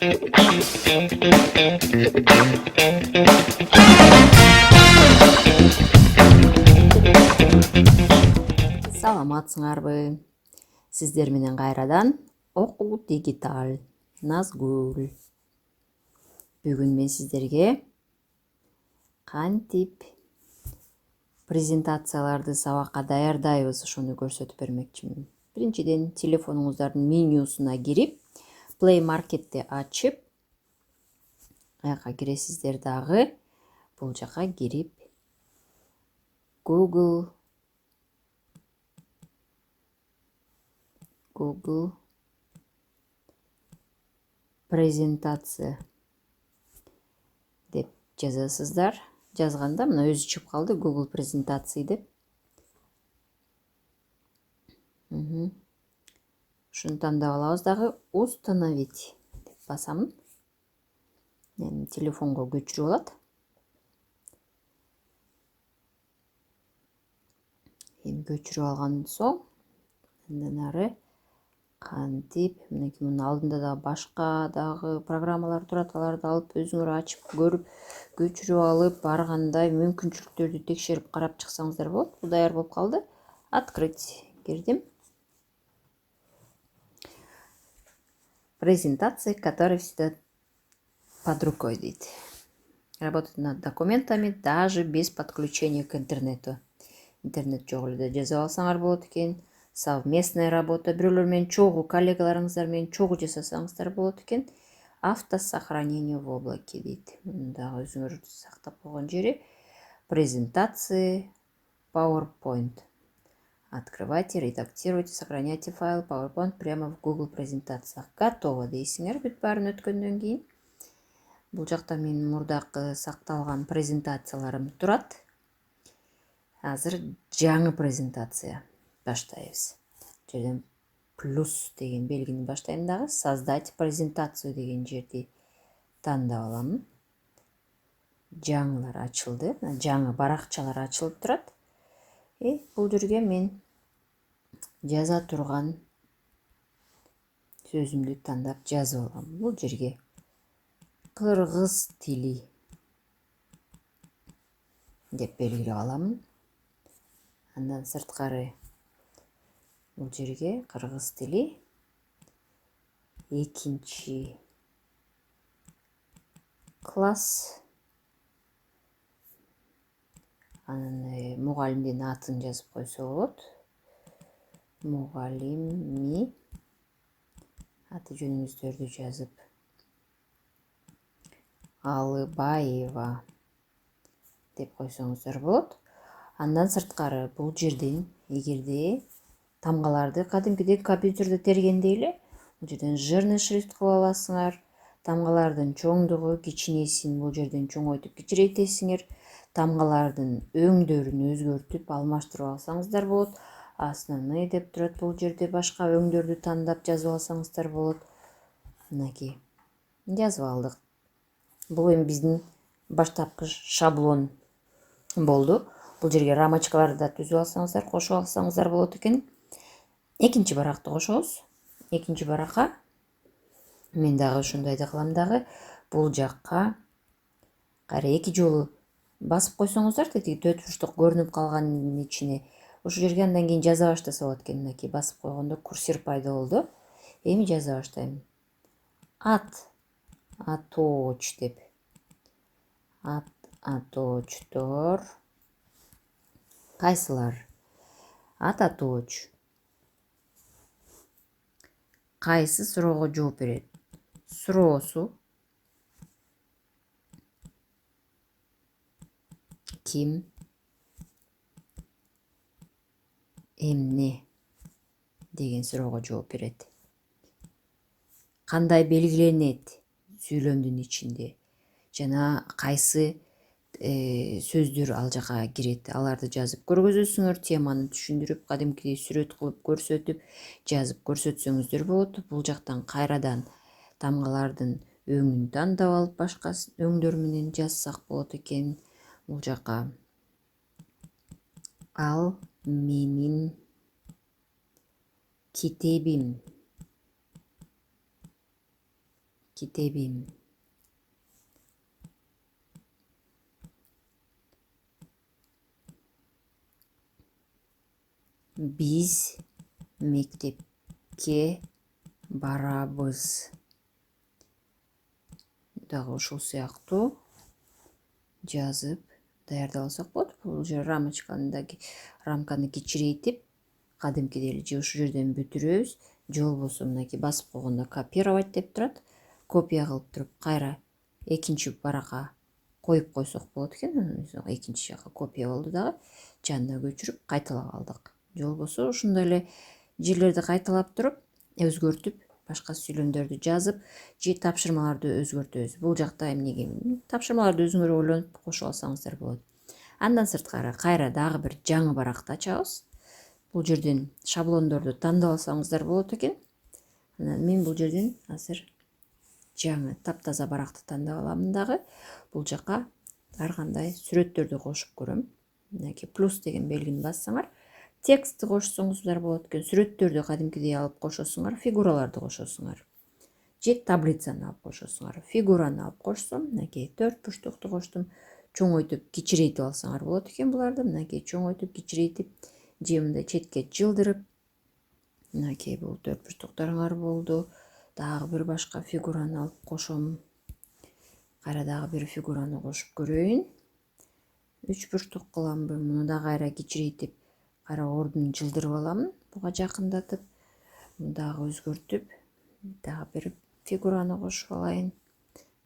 Саламатсыңарбы? Сиздер менен кайрадан Окуу Дигиталь Назгүл. Бүгүн мен сиздерге кантип презентацияларды сабакка даярдайбыз ошону көрсөтүп бермекчимин. Биринчиден, телефонуңуздардын менюсуна кирип, Play Market'ти ачып, аяка киресиздер дагы. Бул жака кирип, Google презентация деп жазасыздар. Жазганда мына өзү чыгып калды, Google презентация деп. Ушуну тандап алабыз дагы, установить деп басамын. Телефонго көчүрүп алат. Эми көчүрүп алгандан соң, андан ары кантип, мынакей мунун алдында дагы башка дагы программалар турат, аларды алып өзүңөр ачып көрүп, көчүрүп алып, ар кандай мүмкүнчүлүктөрдү текшерип карап чыксаңыздар болот. Бул даяр болуп калды. Открыть кирдим. Презентация, которая всегда под рукой дейт. Работать над документами даже без подключения к интернету. Интернет жок эле жазып алсаңар болот экен. Совместная работа, бирөөлөр менен чогуу, коллегаларыңыздар менен чогуу жасасаңыздар болот экен. Автосохранение в облаке дейт. Муну дагы өзүңөр сактап койгон жери. Презентации, PowerPoint. Открывайте, редактируйте, сохраняйте файл PowerPoint прямо в Google презентациях. Готово дейсиңер бүт баарын өткөндөн кийин. Бул жакта менин мурдакы сакталган презентацияларым турат. Азыр жаңы презентация баштайбыз. Жерден плюс деген белгини баштайм дагы. Создать презентацию деген жерди тандап аламын. Жаңылар ачылды. Жаңы баракчалар ачылып турат. Бул жерге мен жаза турган сөзүмдү тандап жазып алам. Бул жерге кыргыз тили деп белгилеп аламын. Андан сырткары бул жерге кыргыз тили экинчи класс, анан мугалимдин атын жазып койсо болот. Мугалими аты жөнүңүздөрдү жазып, Алыбаева деп койсоңуздар болот. Андан сырткары бул жерден эгерде тамгаларды кадимкидей компьютерде тергендей эле, бул жерден жирный шрифт кылып аласыңар. Тамгалардын чоңдугу, кичинесин бул жерден чоңойтуп кичирейтесиңер. Тамгалардын өңдөрүн өзгөртүп, алмаштырып алсаңыздар болот. Основной деп турат бул жерде, башка өңдөрдү тандап жазып алсаңыздар болот. Мынакей жазып алдык. Бул эми биздин баштапкы шаблон болду. Бул жерге рамочкаларды да түзүп алсаңыздар, кошуп алсаңыздар болот экен. Экинчи баракты кошобуз. Экинчи баракка мен дагы ушундайды кылам дагы. Бул жакка кайра эки жолу басып койсоңуздар, тетиги төрт бурчтук көрүнүп калганын ичине, ушул жерге андан кийин жаза баштаса болот экен. Мынакей басып койгондо курсор пайда болду. Эми жаза баштайм. Аточ деп. Аточтор кайсылар? Атоточ кайсы суроого жооп берет? Суроосу ким, эмне деген суроого жооп берет. Кандай белгиленет сүйлөмдүн ичинде? Жана кайсы сөздөр ал жака кирет? Аларды жазып көргөзөсүңөр, теманы түшүндүрүп, кадимкидей сүрөт кылып көрсөтүп, жазып көрсөтсөңүздөр болот. Бул жактан кайрадан тамгалардын өңүн тандап алып, башка өңдөр менен жазсак болот экен. Бул жака ал менин китебим. китебим. Биз мектепке барабыз. Дагы ушул сыяктуу жазып даярдап алсак болот. Бул жер рамканы кичирейтип, кадимкидей эле же ушул жерден бүтүрөбүз, же болбосо мынакей басып койгондо копировать деп турат. Копия кылып туруп кайра экинчи баракка коюп койсок болот экен. Экинчи жака копия болду дагы. Жанына көчүрүп кайталап алдык. Же болбосо ушундай эле жерлерди кайталап туруп, өзгөртүп, башка сүйлөмдөрдү жазып, же тапшырмаларды өзгөртөбүз. Бул жакта эмнеге тапшырмаларды өзүңөр ойлонуп кошуп алсаңыздар болот. Андан сырткары кайра дагы бир жаңы баракты ачабыз. Бул жерден шаблондорду тандап алсаңыздар болот экен. Мен бул жерден азыр жаңы таптаза баракты тандап алам дагы. Бул жака ар кандай сүрөттөрдү кошуп көрөм. Мынакей плюс деген белгини бассаңар, текстти кошсоңуздар болот экен, сүрөттөрдү кадимкидей алып кошосуңар, фигураларды кошосуңар. Же таблицаны алып кошосуңар. Фигураны алып кошсом, мынакей 4 бурчтукту коштум. Чоңойтуп, кичирейтип алсаңар болот экен буларды. Мынакей чоңойтуп, кичирейтип, же мындай четке жылдырып. Мынакей бул 4 бурчтуктарыңар болду. Дагы бир башка фигураны алып кошом. Кайра дагы бир фигураны кошуп көрөйүн. 3 бурчтук кыламбы, муну да кайра кичирейтип, кайра ордун жылдырып алам, буга жакындатып, дагы өзгөртүп, дагы бир фигураны кошуп алайын.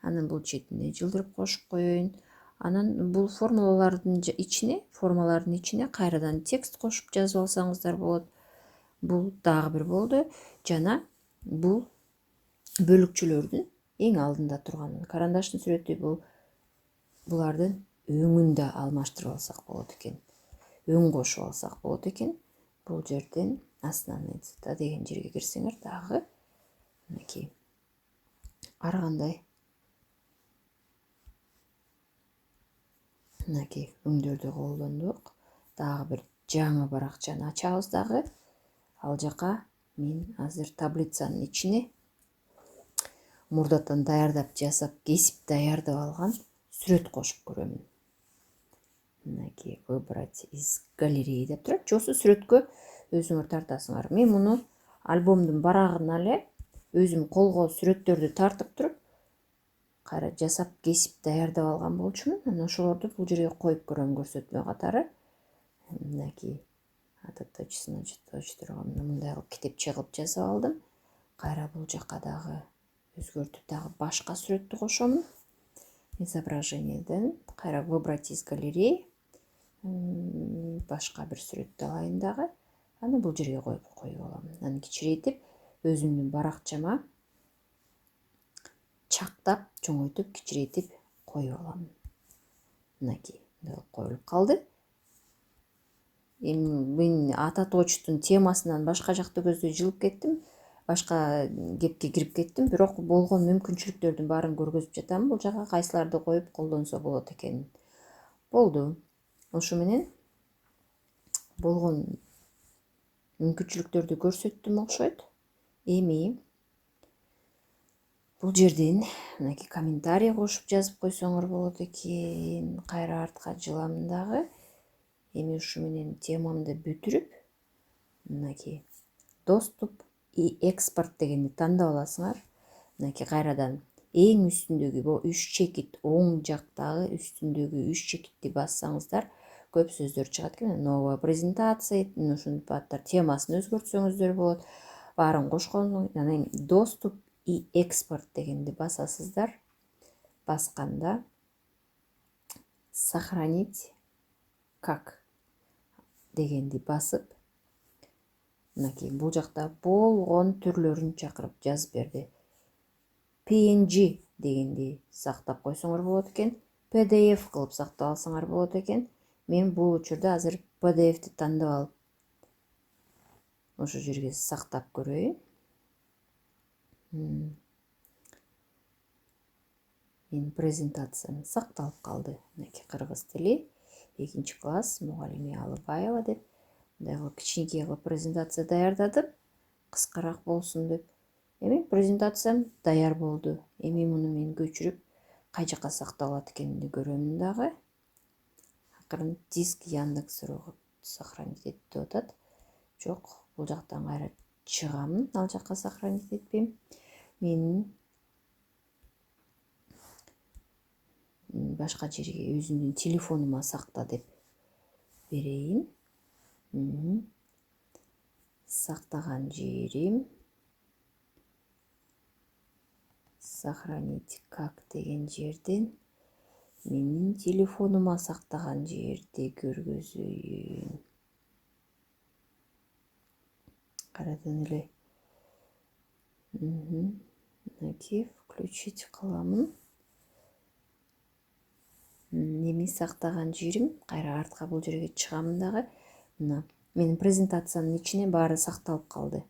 Анан бул четине жылдырып кошуп коеюн. Анан бул формалардын ичине кайрадан текст кошуп жазып алсаңыздар болот. Бул дагы бир болду. Жана бул бөлүкчөлөрдүн эң алдында турган карандаштын сүрөтү, булардын өңүн да алмаштырып алсак болот экен. Өң кошуп алсак болот экен. Бул жерден основные цвета деген жерге кирсеңер дагы мынакей ар кандай мынакей өңдөрдү колдондук. Дагы бир жаңы баракчаны ачабыз дагы. Ал жака мен азыр таблицанын ичине мурдатан даярдап жасап, кесип даярдап алган сүрөт кошуп көрөм. Мынакей выбрать из галереи деп турат. Жосу сүрөткө өзүңөр тартасыңар. Мен муну альбомдун барагына эле өзүм колго сүрөттөрдү тартып туруп, кайра жасап, кесип даярдап алган болчумун. Анан ошолорду бул жерге коюп көрөм көрсөтмө катары. Мынакей мындай кылып китепче кылып жасап алдым. Кайра бул жака дагы өзгөртүп, дагы башка сүрөттү кошом. Изображениеден кайра выбрать из галереи. Башка бир сүрөттү алайын дагы. Аны бул жерге коюп алам. Аны кичирейтип, өзүмдүн баракчама чактап, чоңойтуп, кичирейтип коюп алам. Мынакей коюлуп калды. Мен ата точтун темасынан башка жакта көздөй жылып кеттим. Башка кепке кирип кеттим, бирок болгон мүмкүнчүлүктөрдүн баарын көргөзүп жатам. Бул жака кайсыларды коюп колдонсо болот экен. Болду. Ошо менен болгон мүмкүнчүлүктөрдү көрсөттүм окшойт. Эми бул жерден мынакей комментарий кошуп жазып койсоңор болот экен. Кайра артка жылам дагы. Эми ушу менен темамды бүтүрүп, мынакей доступ и экспорт дегенди тандап аласыңар. Мынакей кайрадан эң үстүндөгү бу 3 чекит, оң жактагы үстүндөгү 3 чекитти бассаңыздар көп сөздөр чыгат экен. Новая презентация, ушунун бааттар темасын өзгөртсөңүздөр болот. Баарын кошкон, анан доступ и экспорт дегенди басасыздар. Басканда сохранить как дегенди басып, мынакей бул жакта болгон түрлөрүн чакырып жазып берди. PNG дегенди сактап койсоңор болот экен. PDF кылып сактап алсаңар болот экен. Мен бул учурда азыр PDF-ти тандап алып, ошо жерге сактап көрөйүн. Менин презентациям сакталып калды. Мынакей кыргыз тили, 2-класс, мугалими Алыбаева деп. Мындай кылып кичинекей кылып презентация даярдадым. Кыскараак болсун деп. Эми презентациям даяр болду. Эми муну мен көчүрүп кай жака сакталат экенин көрөм дагы. Акырын диск Яндекс.руга сохранить эт деп атат. Жок, бул жактан кайра чыгамын, ал жака сохранить этпейм. Менин башка жерге өзүмдүн телефонума сакта деп берейин. Сактаган жерим сохранить как деген жерден менин телефонума сактаган жерди көргөзөйүн. Карадың эле. Мынакей включить кыламын. Эми сактаган жерим кайра артка бул жерге чыгамын дагы. Мына менин презентациянын ичине баары сакталып калды.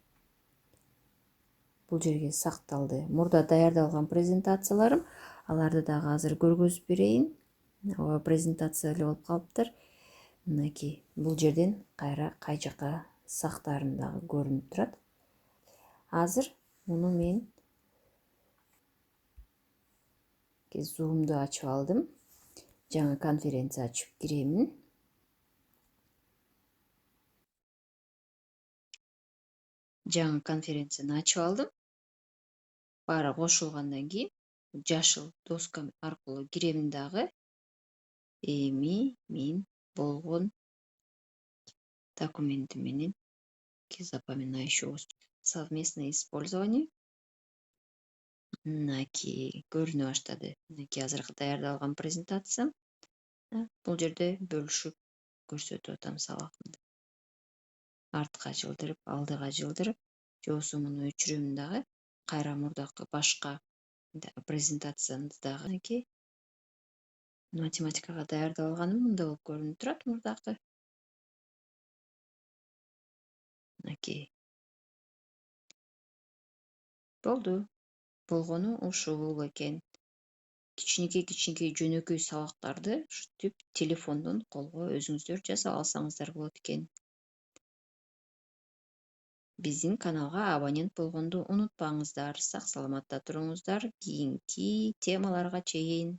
Бул жерге сакталды. Мурда даярдалган презентацияларым, аларды дагы азыр көргөзүп берейин. Ооба, презентация эле болуп калыптыр. Мынакей бул жерден кайра кай жака сактаарын дагы көрүнүп турат. Азыр муну мен Zoom'ду ачып алдым. Жаңы конференция ачып киремин. Жаңы конференцияны ачып алдым. Баары кошулгандан кийин жашыл доска аркылуу киремин дагы. Эми мен болгон документи менен запоминающий совместное использование. Мынакей көрүнө баштады. Мынакей азыркы даярдалган презентациям. Бул жерде бөлүшүп көрсөтүп атам сабагымды. Артка жылдырып, алдыга жылдырып, же болбосо муну өчүрөм дагы. Кайра мурдакы башка презентациямды дагы мынакей математикага даярдалганым мында болуп көрүнүп турат мурдакы. Мынакей. Болду. Болгону ушул экен. Кичинекей жөнөкөй сабактарды ушинтип телефондон колго өзүңүздөр жасап алсаңыздар болот экен. Биздин каналга абонент болгонду унутпаңыздар. Сак саламатта туруңуздар. Кийинки темаларга чейин.